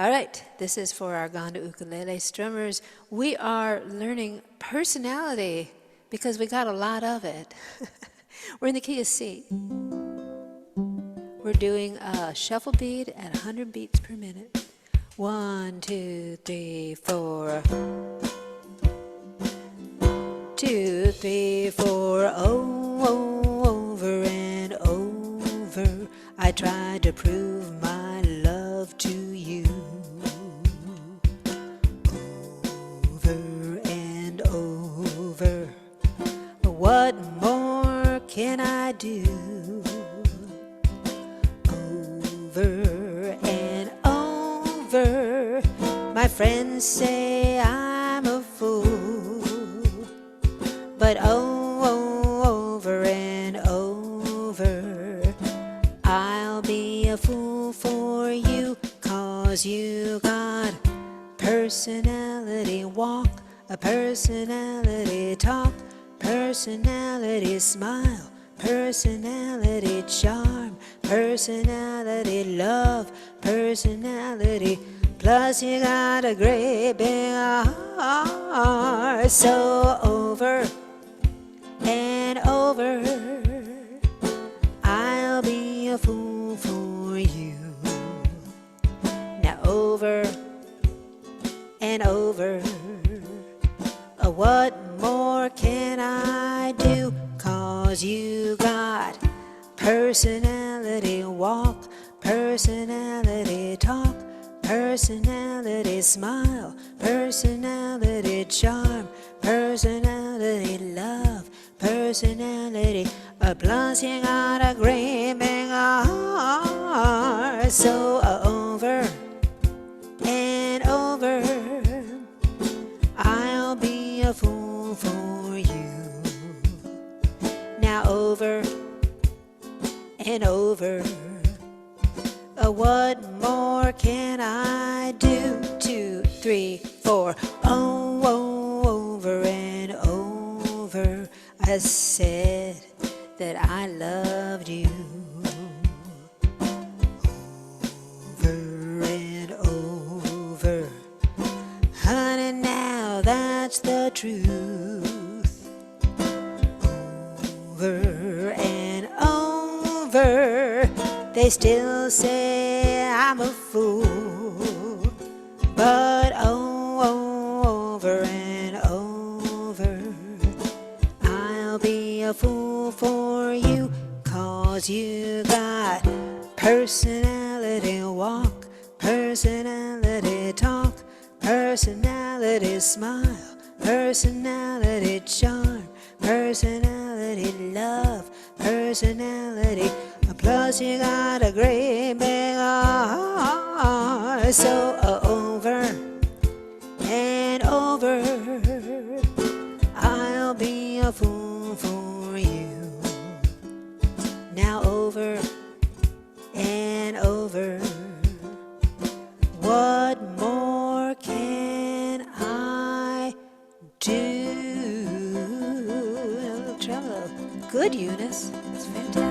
All right, this is for our Gonda ukulele strummers. We are learning personality because we got a lot of it. We're in the key of C. We're doing a shuffle beat at 100 beats per minute. 1, 2, 3, 4. 2, 3, 4. Over and over. I tried to prove my love to you. Over and over. What more can I do? Over and over. My friends say I'm a fool, but over and over, I'll be a fool for you, 'cause you got personality walk, a personality talk, personality smile, personality charm, personality love, personality. Plus you got a great big heart. So over and over, I'll be a fool for you. Now over and over, what more can I do? 'Cause you got personality walk, personality talk, personality smile, personality charm, personality love, personality. Plus you got a great big heart. So over and over, I'll be a fool for you. Now over and over, what more can I do? 2, 3, 4. Over and over, I said that I loved you. Over and over, honey, now that's the truth. Over and over, they still say I'm a fool, but over and over, I'll be a fool for you, 'cause you got personality walk, personality talk, personality smile, personality charm, personality love, personality. Plus you got a great big heart. So over and over, I'll be a fool for you. Now over and over, what more can I do? A little tremolo. Good, Eunice. It's fantastic.